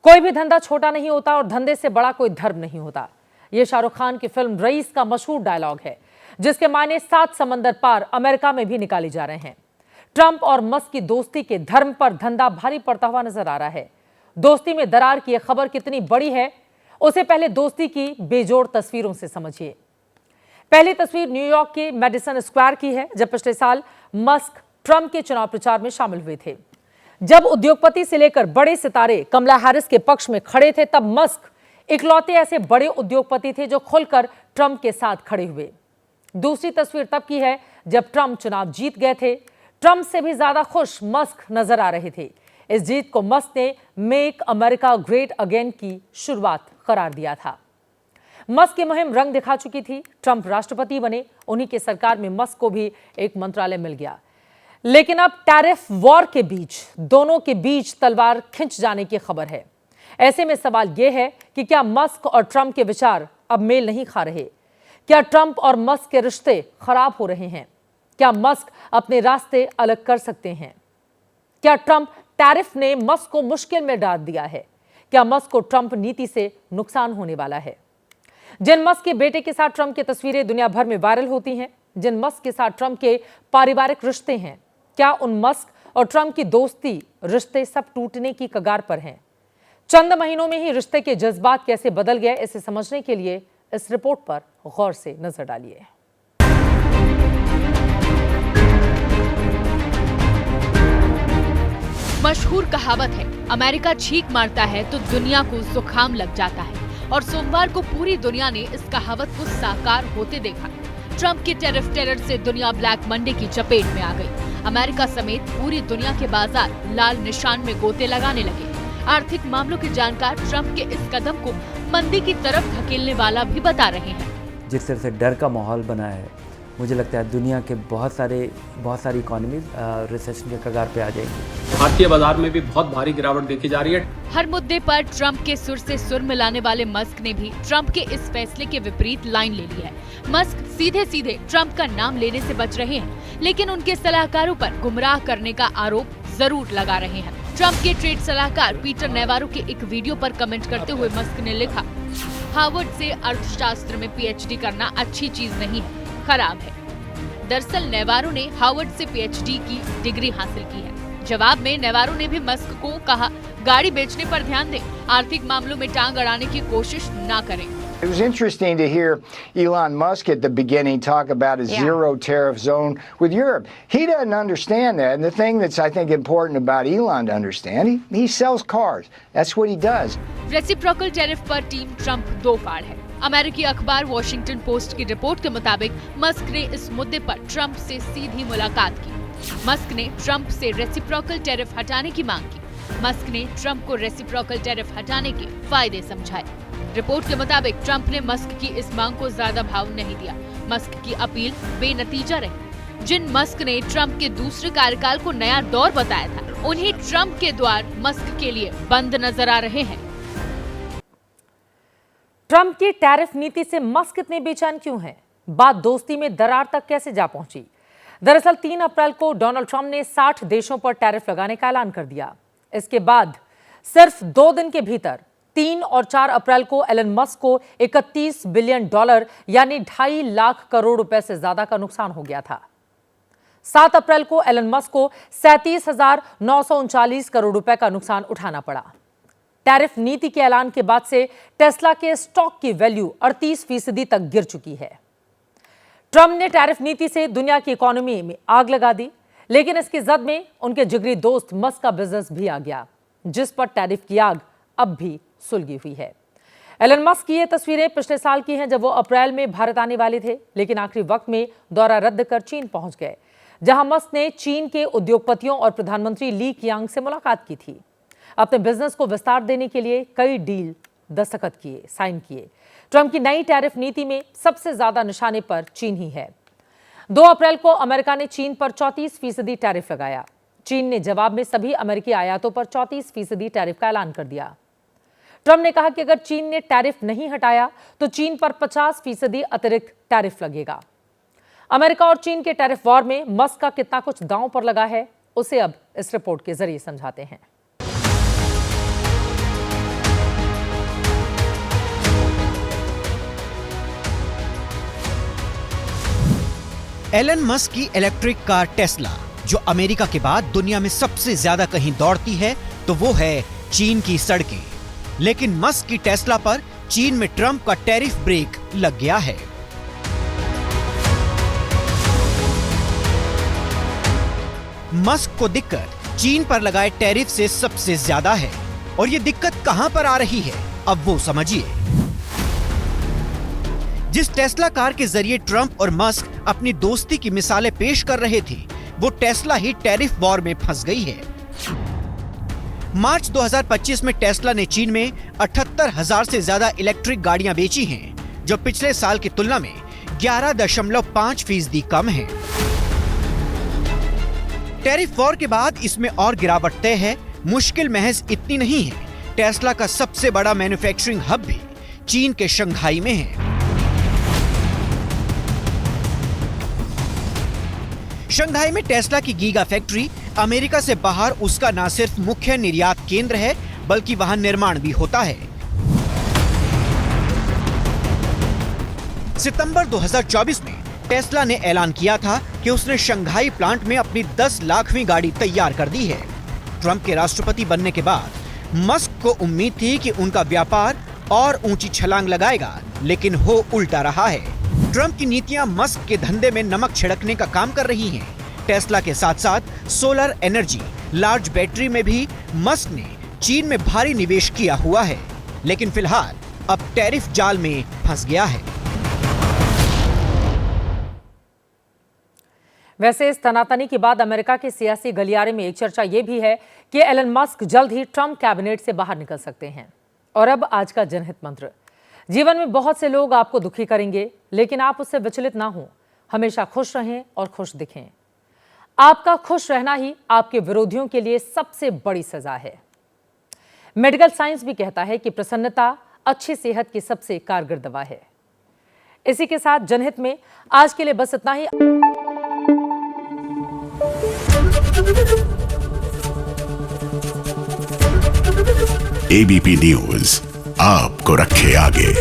कोई भी धंधा छोटा नहीं होता और धंधे से बड़ा कोई धर्म नहीं होता। यह शाहरुख खान की फिल्म रईस का मशहूर डायलॉग है, जिसके मायने 7 समंदर पार अमेरिका में भी निकाले जा रहे हैं। ट्रंप और मस्क की दोस्ती के धर्म पर धंधा भारी पड़ता हुआ नजर आ रहा है। दोस्ती में दरार की यह खबर कितनी बड़ी है, उसे पहले दोस्ती की बेजोड़ तस्वीरों से समझिए। पहली तस्वीर न्यूयॉर्क के मेडिसन स्क्वायर की है, जब पिछले साल मस्क ट्रंप के चुनाव प्रचार में शामिल हुए थे। जब उद्योगपति से लेकर बड़े सितारे कमला हैरिस के पक्ष में खड़े थे, तब मस्क इकलौते ऐसे बड़े उद्योगपति थे जो खुलकर ट्रंप के साथ खड़े हुए। दूसरी तस्वीर तब की है जब ट्रंप चुनाव जीत गए थे। ट्रंप से भी ज्यादा खुश मस्क नजर आ रहे थे। इस जीत को मस्क ने मेक अमेरिका ग्रेट अगेन की शुरुआत करार दिया था। मस्क की मुहिम रंग दिखा चुकी थी। ट्रंप राष्ट्रपति बने, उन्हीं की सरकार में मस्क को भी एक मंत्रालय मिल गया। लेकिन अब टैरिफ वॉर के बीच दोनों के बीच तलवार खिंच जाने की खबर है। ऐसे में सवाल यह है कि क्या मस्क और ट्रंप के विचार अब मेल नहीं खा रहे? क्या ट्रंप और मस्क के रिश्ते खराब हो रहे हैं? क्या मस्क अपने रास्ते अलग कर सकते हैं? क्या ट्रंप टैरिफ ने मस्क को मुश्किल में डाल दिया है? क्या मस्क को ट्रंप नीति से नुकसान होने वाला है? जिन मस्क के बेटे के साथ ट्रंप की तस्वीरें दुनिया भर में वायरल होती हैं, जिन मस्क के साथ ट्रंप के पारिवारिक रिश्ते हैं, क्या उन मस्क और ट्रंप की दोस्ती रिश्ते सब टूटने की कगार पर हैं? चंद महीनों में ही रिश्ते के जज्बात कैसे बदल गए, इसे समझने के लिए इस रिपोर्ट पर गौर से नजर डालिए। मशहूर कहावत है, अमेरिका छींक मारता है तो दुनिया को जुकाम लग जाता है, और सोमवार को पूरी दुनिया ने इस कहावत को साकार होते देखा। ट्रंप के टैरिफ टेरर से दुनिया ब्लैक मंडे की चपेट में आ गई। अमेरिका समेत पूरी दुनिया के बाजार लाल निशान में गोते लगाने लगे। आर्थिक मामलों के जानकार ट्रंप के इस कदम को मंदी की तरफ धकेलने वाला भी बता रहे हैं। जिस तरह से डर का माहौल बना है, मुझे लगता है दुनिया के बहुत सारी इकोनॉमीज रिसेशन के कगार पे आ जाएंगी। भारतीय बाजार में भी बहुत भारी गिरावट देखी जा रही है। हर मुद्दे पर ट्रंप के सुर से सुर मिलाने वाले मस्क ने भी ट्रंप के इस फैसले के विपरीत लाइन ले ली है। मस्क सीधे सीधे ट्रंप का नाम लेने से बच रहे हैं, लेकिन उनके सलाहकारों पर गुमराह करने का आरोप जरूर लगा रहे हैं। ट्रंप के ट्रेड सलाहकार पीटर नेवारो के एक वीडियो पर कमेंट करते हुए मस्क ने लिखा, हार्वर्ड से अर्थशास्त्र में पीएचडी करना अच्छी चीज नहीं है, खराब है। दरअसल नेवारो ने हार्वर्ड से पीएचडी की डिग्री हासिल की है। जवाब में नेवारो ने भी मस्क को कहा, गाड़ी बेचने पर ध्यान दें, आर्थिक मामलों में टांग अड़ाने की कोशिश न करें। It was interesting to hear Elon Musk at the beginning talk about a zero tariff zone with Europe. He doesn't understand that. And the thing that's, I think, important about Elon to understand, he sells cars. That's what he does. Reciprocal tariff पर team Trump दो फाड़ है। अमेरिकी अखबार Washington post की report के मुताबिक Musk ने इस मुद्दे पर ट्रंप से सीधी मुलाकात की। मस्क ने ट्रंप से रेसिप्रोकल टैरिफ हटाने की मांग की। मस्क ने ट्रंप को रेसिप्रोकल टैरिफ हटाने के फायदे समझाए। रिपोर्ट के मुताबिक ट्रंप ने मस्क की इस मांग को ज्यादा भाव नहीं दिया। मस्क की अपील बेनतीजा रही। जिन मस्क ने ट्रंप के दूसरे कार्यकाल को नया दौर बताया था, उन्हीं ट्रंप के द्वार मस्क के लिए बंद नजर आ रहे हैं। ट्रंप की टैरिफ नीति से मस्क इतने बेचैन क्यों हैं? बात दोस्ती में दरार तक कैसे जा पहुंची? दरअसल 3 अप्रैल को डोनाल्ड ट्रंप ने 60 देशों पर टैरिफ लगाने का ऐलान कर दिया। इसके बाद सिर्फ 2 दिन के भीतर 3 और 4 अप्रैल को एलन मस्क को $31 बिलियन यानी 2.5 लाख करोड़ रुपए से ज्यादा का नुकसान हो गया था। 7 अप्रैल को एलन मस्क को 37,939 करोड़ रुपए का नुकसान उठाना पड़ा। टैरिफ नीति के ऐलान के बाद से टेस्ला के स्टॉक की वैल्यू 38% तक गिर चुकी है। ट्रंप ने टैरिफ नीति से दुनिया की इकोनॉमी में आग लगा दी, लेकिन इसकी जद में उनके जिगरी दोस्त मस्क का बिजनेस भी आ गया, जिस पर टैरिफ की आग अब भी सुलगी हुई है। एलन मस्क की ये तस्वीरें पिछले साल की हैं, जब वो अप्रैल में भारत आने वाले थे, लेकिन आखिरी वक्त में दौरा रद्द कर चीन पहुंच गए, जहां मस्क ने चीन के उद्योगपतियों और प्रधानमंत्री ली कियांग से मुलाकात की थी। अपने बिजनेस को विस्तार देने के लिए कई डील दस्तखत किए, साइन किए। ट्रंप की नई टैरिफ नीति में सबसे ज्यादा निशाने पर चीन ही है। 2 अप्रैल को अमेरिका ने चीन पर 34% टैरिफ लगाया। चीन ने जवाब में सभी अमेरिकी आयातों पर 34% टैरिफ का ऐलान कर दिया। ट्रंप ने कहा कि अगर चीन ने टैरिफ नहीं हटाया तो चीन पर 50% अतिरिक्त टैरिफ लगेगा। अमेरिका और चीन के टैरिफ वॉर में मस्क का कितना कुछ दांव पर लगा है, उसे अब इस रिपोर्ट के जरिए समझाते हैं। एलन मस्क की इलेक्ट्रिक कार टेस्ला, जो अमेरिका के बाद दुनिया में सबसे ज्यादा कहीं दौड़ती है तो वो है चीन की सड़कें। लेकिन मस्क की टेस्ला पर चीन में ट्रंप का टैरिफ ब्रेक लग गया है। मस्क को दिक्कत चीन पर लगाए टैरिफ से सबसे ज्यादा है। और ये दिक्कत कहां पर आ रही है, अब वो समझिए। जिस टेस्ला कार के जरिए ट्रंप और मस्क अपनी दोस्ती की मिसालें पेश कर रहे थे, वो टेस्ला ही टैरिफ वॉर में फंस गई है। मार्च 2025 में टेस्ला ने चीन में 78,000 से ज्यादा इलेक्ट्रिक गाड़ियां बेची हैं, जो पिछले साल की तुलना में 11.5% कम है। टैरिफ वॉर के बाद इसमें और गिरावट तय है। मुश्किल महज इतनी नहीं है, टेस्ला का सबसे बड़ा मैन्युफैक्चरिंग हब भी चीन के शंघाई में है। शंघाई में टेस्ला की गीगा फैक्ट्री अमेरिका से बाहर उसका न सिर्फ मुख्य निर्यात केंद्र है, बल्कि वहां निर्माण भी होता है। सितंबर 2024 में टेस्ला ने ऐलान किया था कि उसने शंघाई प्लांट में अपनी 10 लाखवीं गाड़ी तैयार कर दी है। ट्रंप के राष्ट्रपति बनने के बाद मस्क को उम्मीद थी कि उनका व्यापार और ऊंची छलांग लगाएगा, लेकिन हो उल्टा रहा है। ट्रंप की नीतियां मस्क के धंधे में नमक छिड़कने का काम कर रही हैं। टेस्ला के साथ साथ सोलर एनर्जी, लार्ज बैटरी में भी मस्क ने चीन में भारी निवेश किया हुआ है, लेकिन फिलहाल अब टैरिफ जाल में फंस गया है। वैसे इस तनातनी के बाद अमेरिका के सियासी गलियारे में एक चर्चा यह भी है कि एलन मस्क जल्द ही ट्रंप कैबिनेट से बाहर निकल सकते हैं। और अब आज का जनहित मंत्र। जीवन में बहुत से लोग आपको दुखी करेंगे, लेकिन आप उससे विचलित ना हो। हमेशा खुश रहें और खुश दिखें। आपका खुश रहना ही आपके विरोधियों के लिए सबसे बड़ी सजा है। मेडिकल साइंस भी कहता है कि प्रसन्नता अच्छी सेहत की सबसे कारगर दवा है। इसी के साथ जनहित में आज के लिए बस इतना ही। एबीपी न्यूज आपको रखे आगे।